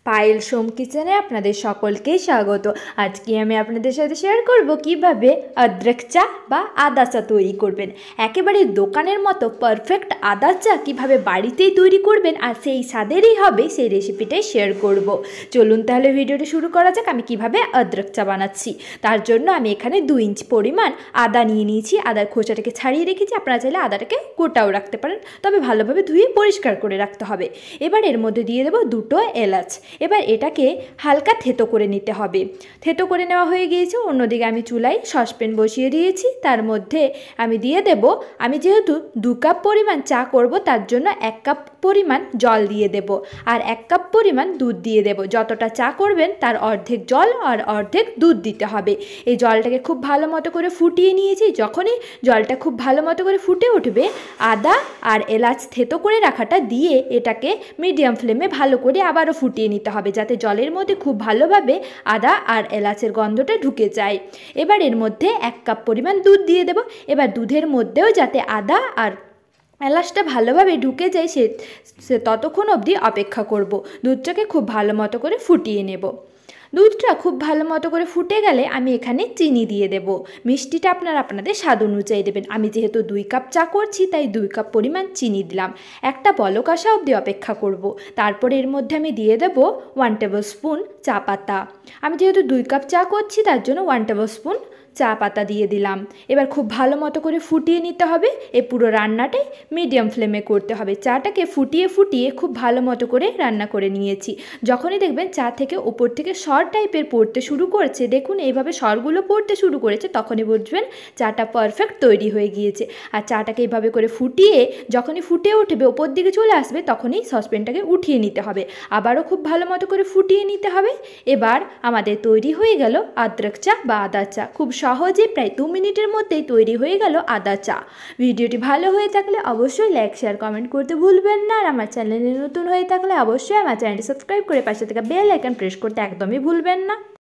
পায়েল সোম কিচেনে আপনাদের সকলকেই স্বাগত। আজকে আমি আপনাদের সাথে শেয়ার করব কিভাবে অদরক চা বা আদা চা তৈরি করবেন। একেবারে দোকানের মতো পারফেক্ট আদা চা কিভাবে বাড়িতেই তৈরি করবেন আর সেই স্বাদেরই হবে, সেই রেসিপিটাই শেয়ার করব। চলুন তাহলে ভিডিওটি শুরু করা যাক। আমি কিভাবে অদরক চা বানাচ্ছি তার জন্য আমি এখানে 2 ইঞ্চি পরিমাণ আদা নিয়ে নিয়েছি। আদার খোসাটাকে ছাড়িয়ে রেখেছি। আপনারা চাইলে আদাটাকে গোটাও রাখতে পারেন, তবে ভালোভাবে ধুয়ে পরিষ্কার করে রাখতে হবে। এবার এর মধ্যে দিয়ে দেবো 2টো এলাচ। এবার এটাকে হালকা থেতো করে নিতে হবে। থেতো করে নেওয়া হয়ে গিয়েছে। অন্যদিকে আমি চুলায় সসপ্যান বসিয়ে দিয়েছি। তার মধ্যে আমি দিয়ে দেব, আমি যেহেতু 2 কাপ পরিমাণ চা করব তার জন্য 1 কাপ পরিমাণ জল দিয়ে দেব আর 1 কাপ পরিমাণ দুধ দিয়ে দেব। যতটা চা করবেন তার অর্ধেক জল আর অর্ধেক দুধ দিতে হবে। এই জলটাকে খুব ভালো মতো করে ফুটিয়ে নিয়েছি। যখনই জলটা খুব ভালো মতো করে ফুটে উঠবে, আদা আর এলাচ থেতো করে রাখাটা দিয়ে এটাকে মিডিয়াম ফ্লেমে ভালো করে আবারও ফুটিয়ে নিতে হবে, যাতে জলের মধ্যে খুব ভালোভাবে আদা আর এলাচের গন্ধটা ঢুকে যায়। এবার এর মধ্যে 1 কাপ পরিমাণ দুধ দিয়ে দেব। এবার দুধের মধ্যেও যাতে আদা আর এলাচটা ভালোভাবে ঢুকে যায় সে ততক্ষণ অবধি অপেক্ষা করব। দুধটাকে খুব ভালো মতো করে ফুটিয়ে নেব। দুধটা খুব ভালো মতো করে ফুটে গেলে আমি এখানে চিনি দিয়ে দেব। মিষ্টিটা আপনারা আপনাদের স্বাদ অনুযায়ী দেবেন। আমি যেহেতু 2 কাপ চা করছি তাই 2 কাপ পরিমাণ চিনি দিলাম। একটা বলক আসা অবধি অপেক্ষা করব। তারপরে এর মধ্যে আমি দিয়ে দেব 1 টেবিল স্পুন চা পাতা। আমি যেহেতু 2 কাপ চা করছি তার জন্য 1 টেবিল স্পুন চা পাতা দিয়ে দিলাম। এবার খুব ভালো মতো করে ফুটিয়ে নিতে হবে। এই পুরো রান্নাটাই মিডিয়াম ফ্লেমে করতে হবে। চাটাকে ফুটিয়ে ফুটিয়ে খুব ভালো মতো করে রান্না করে নিয়েছি। যখনই দেখবেন চা থেকে ওপর থেকে সর টাইপের পড়তে শুরু করেছে, দেখুন এইভাবে সরগুলো পড়তে শুরু করেছে, তখনই বুঝবেন চাটা পারফেক্ট তৈরি হয়ে গিয়েছে। আর চাটাকে এইভাবে করে ফুটিয়ে যখনই ফুটে উঠবে, ওপর দিকে চলে আসবে, তখনই সসপ্যানটাকে উঠিয়ে নিতে হবে। আবারও খুব ভালো মতো করে ফুটিয়ে নিতে হবে। এবার আমাদের তৈরি হয়ে গেল অদরক চা বা আদা চা। খুব সহজে প্রায় 2 মিনিটের মধ্যেই তৈরি হয়ে গেল আদা চা। ভিডিওটি ভালো হয়ে থাকলে অবশ্যই লাইক শেয়ার কমেন্ট করতে ভুলবেন না। আর আমার চ্যানেলে নতুন হয়ে থাকলে অবশ্যই আমার চ্যানেলটি সাবস্ক্রাইব করে পাশে থাকা বেল আইকন প্রেস করতে একদমই ভুলবেন না।